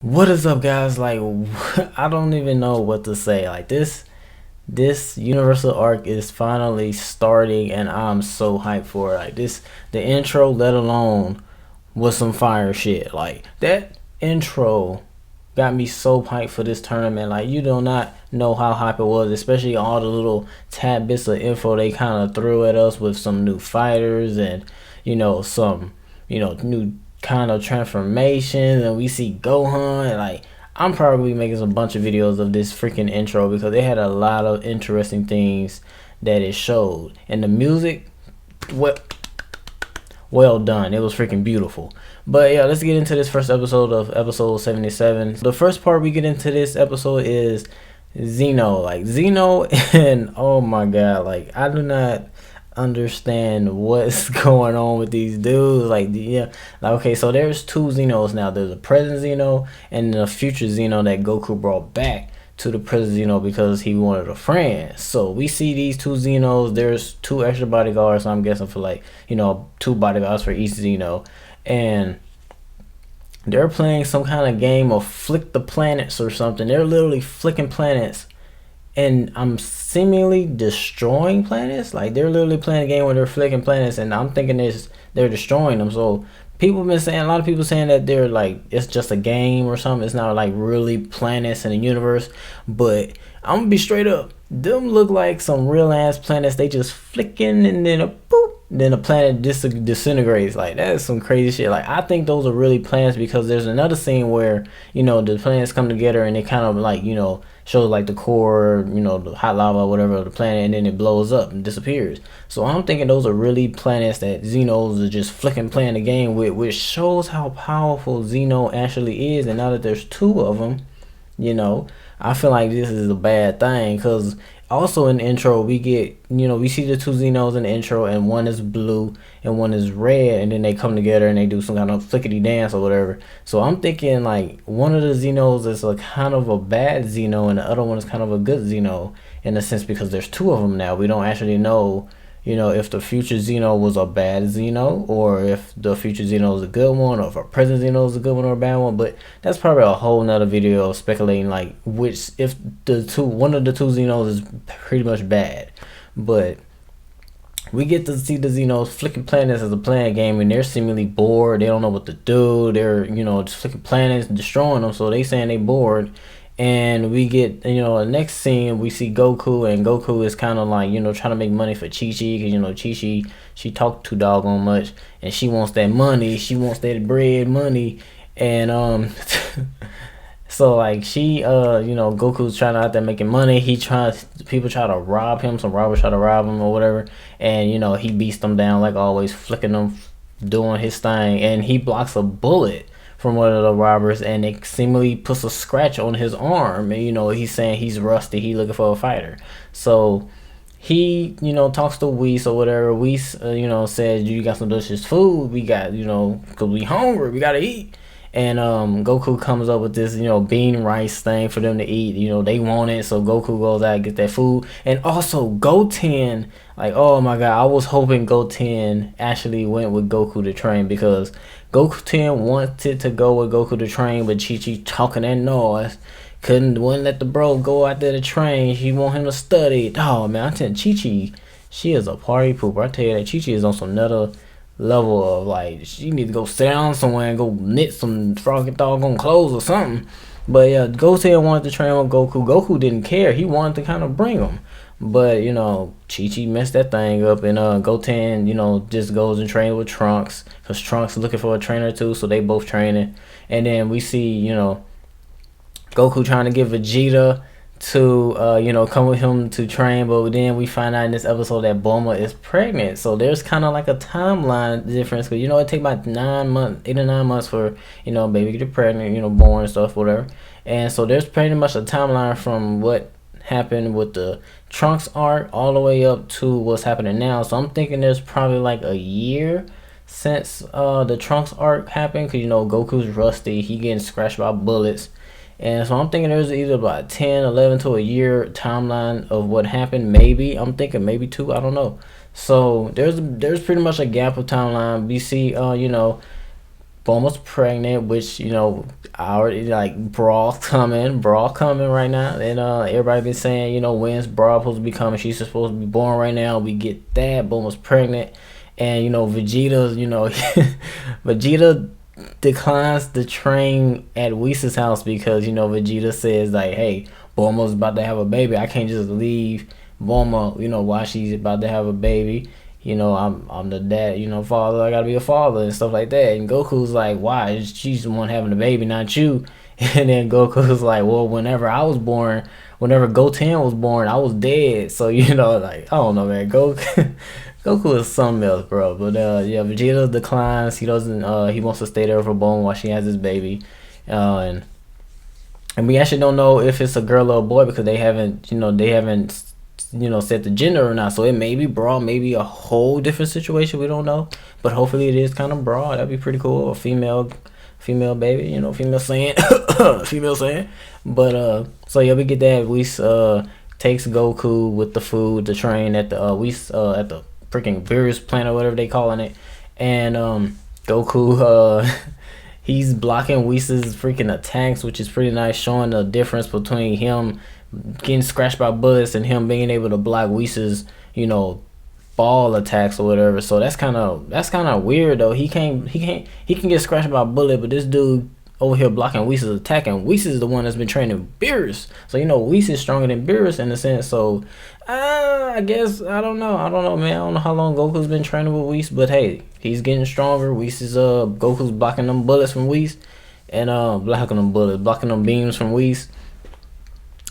What is up, guys? Like, I don't even know what to say. Like this Universal arc is finally starting, and I'm so hyped for it. Like the intro, let alone was some fire shit. Like that intro got me so hyped for this tournament. Like you do not know how hype it was, especially all the little tad bits of info they kind of threw at us with some new fighters and some new kind of transformations, and we see Gohan. And like I'm probably making a bunch of videos of this freaking intro because they had a lot of interesting things that it showed, and the music, well, well done. It was freaking beautiful. But yeah, let's get into this first episode of episode 77. The first part we get into this episode is Zeno. Like Zeno and oh my god, like I do not understand what's going on with these dudes. Like yeah, like okay, so there's two Zenos now. There's a present Zeno and a future Zeno that Goku brought back to the present Zeno because he wanted a friend. So we see these two Zenos. There's two extra bodyguards. So I'm guessing for like two bodyguards for each Zeno, and they're playing some kind of game of flick the planets or something. They're literally flicking planets, and I'm seemingly destroying planets. Like they're literally playing a game where they're flicking planets, and I'm thinking they're destroying them. So people have been saying, a lot of people saying that they're like it's just a game or something. It's not like really planets in the universe. But I'm gonna be straight up. Them look like some real ass planets. They just flicking and then a boop. Then the planet disintegrates. Like that is some crazy shit. Like I think those are really planets because there's another scene where the planets come together and they kind of like shows like the core, the hot lava, whatever of the planet, and then it blows up and disappears. So I'm thinking those are really planets that Xenos are just flicking playing the game with, which shows how powerful Xeno actually is. And now that there's two of them, I feel like this is a bad thing because also in the intro we get we see the two Xenos in the intro, and one is blue and one is red, and then they come together and they do some kind of flickety dance or whatever. So I'm thinking like one of the Xenos is a kind of a bad Xeno and the other one is kind of a good Xeno in a sense because there's two of them now. We don't actually know if the future Xeno was a bad Xeno, or if the future Xeno is a good one, or if our present Xeno is a good one or a bad one. But that's probably a whole nother video of speculating like which, if one of the two Xenos is pretty much bad. But we get to see the Xenos flicking planets as a playing game, and they're seemingly bored. They don't know what to do. They're just flicking planets and destroying them. So they saying they bored. And we get the next scene we see Goku, and Goku is kind of like trying to make money for Chi Chi because Chi Chi, she talked too doggone much, and she wants that money, she wants that bread money. And so like she Goku's trying out there making money. People try to rob him, some robbers try to rob him or whatever, and he beats them down like always, flicking them, doing his thing, and he blocks a bullet from one of the robbers, and it seemingly puts a scratch on his arm. And he's saying he's rusty, he looking for a fighter. So he talks to Whis or whatever. Whis says, you got some delicious food, we got because we hungry, we gotta eat. And Goku comes up with this bean rice thing for them to eat. They want it, so Goku goes out and get that food. And also Goten, like oh my god, I was hoping Goten actually went with Goku to train, because Goku wanted to go with Goku to train, but Chi Chi talking that noise, wouldn't let the bro go out there to train. She want him to study. Oh man, I tell you, Chi Chi, she is a party pooper. I tell you that Chi Chi is on some another level of like, she need to go sit down somewhere and go knit some froggy doggone clothes or something. But yeah, Goten wanted to train with Goku. Goku didn't care. He wanted to kind of bring him. But Chi Chi messed that thing up, and Goten just goes and trains with Trunks because Trunks is looking for a trainer too, so they both training. And then we see Goku trying to get Vegeta to come with him to train, but then we find out in this episode that Bulma is pregnant. So there's kind of like a timeline difference, because it take about 8 or 9 months for baby to get pregnant, born and stuff, whatever. And so there's pretty much a timeline from what happened with the Trunks arc all the way up to what's happening now. So I'm thinking there's probably like a year since the Trunks arc happened, because Goku's rusty, he getting scratched by bullets. And so I'm thinking there's either about 10, 11 to a year timeline of what happened. Maybe I'm thinking maybe 2. I don't know. So there's pretty much a gap of timeline. We see Bulma's pregnant, which I already like brawl coming right now, and everybody been saying when's Brawl supposed to be coming? She's supposed to be born right now. We get that. Bulma's pregnant, and Vegeta's Vegeta declines the train at Whis' house because Vegeta says like, hey, Bulma's about to have a baby. I can't just leave Bulma while she's about to have a baby. I'm the dad, father. I gotta be a father and stuff like that. And Goku's like, why? She's the one having the baby, not you. And then Goku's like, well, whenever I was born, whenever Goten was born, I was dead. So like, I don't know, man. Goku is something else, bro. But yeah, Vegeta declines. He doesn't. He wants to stay there for Bulma while she has his baby, and we actually don't know if it's a girl or a boy because they haven't set the gender or not. So it may be Brawl, maybe a whole different situation. We don't know, but hopefully it is kind of Brawl. That'd be pretty cool. A female baby, female saying, female saying. But so yeah, we get that. Whis takes Goku with the food, the train at the Whis at the freaking Beerus planet, whatever they calling it, and Goku he's blocking Whis' freaking attacks, which is pretty nice, showing the difference between him getting scratched by bullets and him being able to block Whis' ball attacks or whatever. So that's kind of weird though. He can get scratched by a bullet, but this dude over here blocking Whis' attack, and Whis is the one that's been training Beerus. So Whis is stronger than Beerus in a sense. So I guess I don't know, man. I don't know how long Goku's been training with Whis, but hey, he's getting stronger. Whis is Goku's blocking them bullets from Whis, and blocking them beams from Whis.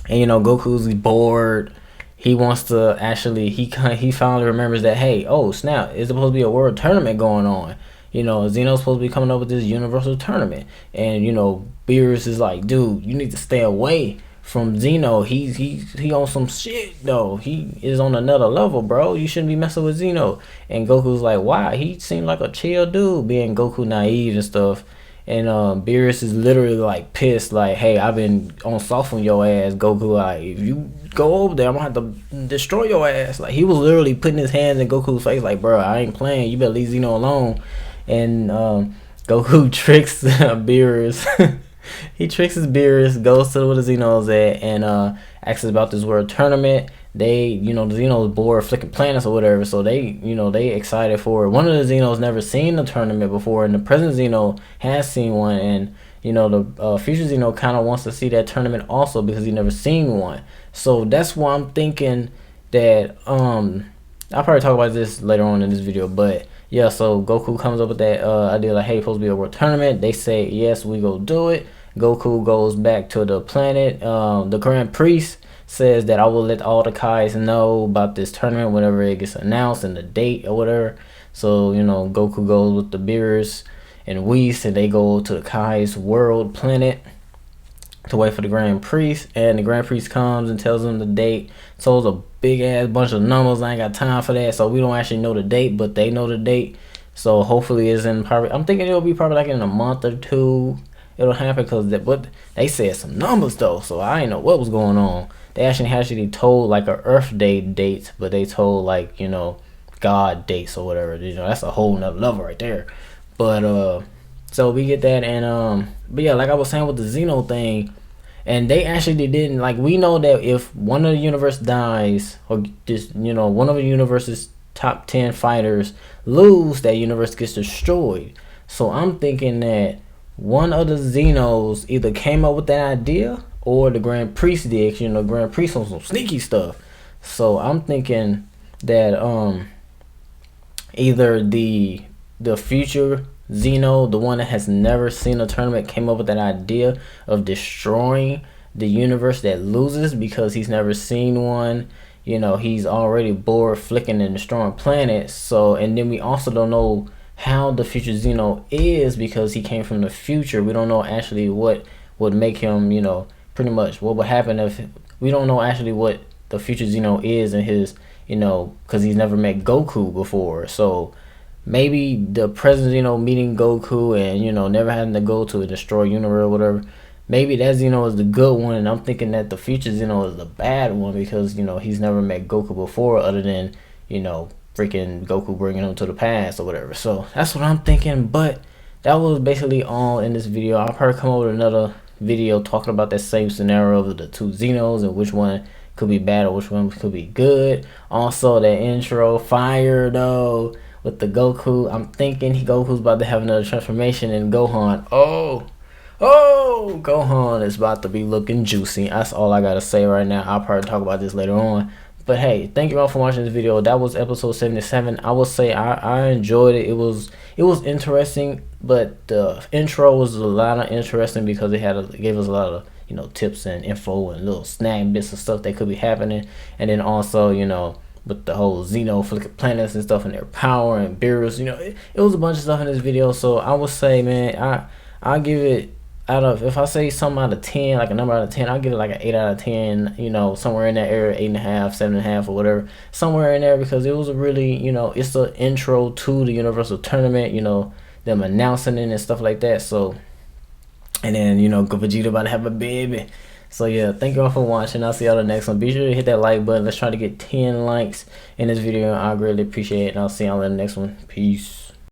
And Goku's bored. He wants to actually. He finally remembers that, hey, oh snap! It's supposed to be a world tournament going on. Zeno's supposed to be coming up with this universal tournament, and Beerus is like, dude, you need to stay away from Zeno. He on some shit though. He is on another level, bro. You shouldn't be messing with Zeno. And Goku's like, why? He seemed like a chill dude, being Goku naive and stuff. And Beerus is literally like pissed, like, hey, I've been on soft on your ass, Goku. Like, if you go over there, I'm gonna have to destroy your ass. Like, he was literally putting his hands in Goku's face, like, bro, I ain't playing. You better leave Zeno alone. And Goku tricks Beerus. He tricks his Beerus, goes to where the Xenos at, and asks about this world tournament. They, the Xenos bored flicking planets or whatever, so they excited for it. One of the Xenos never seen the tournament before, and the present Xeno has seen one, and the future Xeno kind of wants to see that tournament also because he never seen one. So that's why I'm thinking that I'll probably talk about this later on in this video, but yeah, so Goku comes up with that idea like, hey, it's supposed to be a world tournament. They say yes, we go do it. Goku goes back to the planet. The Grand Priest says that I will let all the Kais know about this tournament whenever it gets announced and the date or whatever. So Goku goes with the Beerus and Whis, and they go to the Kai's world planet to wait for the Grand Priest. And the Grand Priest comes and tells them the date. So it's a big ass bunch of numbers. I ain't got time for that, so we don't actually know the date, but they know the date. So hopefully it's in probably, I'm thinking it'll be probably like in a month or two it'll happen, because but they said some numbers though, so I didn't know what was going on. They actually told like a Earth Day date, but they told like God dates or whatever. That's a whole nother level right there. But so we get that, and but yeah, like I was saying with the Xeno thing, and they actually didn't, like, we know that if one of the universe dies, or just one of the universe's top 10 fighters lose, that universe gets destroyed. So I'm thinking that one of the Xenos either came up with that idea, or the Grand Priest did. Grand Priest on some sneaky stuff. So I'm thinking that either the future Xeno, the one that has never seen a tournament, came up with that idea of destroying the universe that loses because he's never seen one. He's already bored flicking and destroying planets. So, and then we also don't know how the future Xeno is because he came from the future. We don't know actually what would make him, pretty much what would happen if we don't know actually what the future Xeno is in his, because he's never met Goku before. So maybe the present Xeno meeting Goku and never having to go to a destroy universe or whatever, maybe that Xeno is the good one, and I'm thinking that the future Xeno is the bad one because he's never met Goku before, other than freaking Goku bringing him to the past or whatever. So that's what I'm thinking. But that was basically all in this video. I'll probably come over with another video talking about that same scenario of the two Xenos and which one could be bad or which one could be good. Also, that intro fire though with the Goku. I'm thinking Goku's about to have another transformation, and Gohan. Oh, Gohan is about to be looking juicy. That's all I gotta say right now. I'll probably talk about this later on. But hey, thank you all for watching this video. That was episode 77. I will say I enjoyed it. It was interesting, but the intro was a lot of interesting because it gave us a lot of tips and info and little snag bits of stuff that could be happening, and then also with the whole Xeno planets and stuff and their power and Beerus, it was a bunch of stuff in this video. So I would say, man, I'll give it, if I say something out of 10, like a number out of 10, I'll give it like an 8 out of 10, somewhere in that area, 8.5, 7.5, or whatever, somewhere in there, because it was a really, it's the intro to the Universal Tournament, them announcing it and stuff like that. So, and then, Vegeta about to have a baby. So yeah, thank you all for watching. I'll see y'all in the next one. Be sure to hit that like button. Let's try to get 10 likes in this video. I greatly appreciate it, and I'll see y'all in the next one. Peace.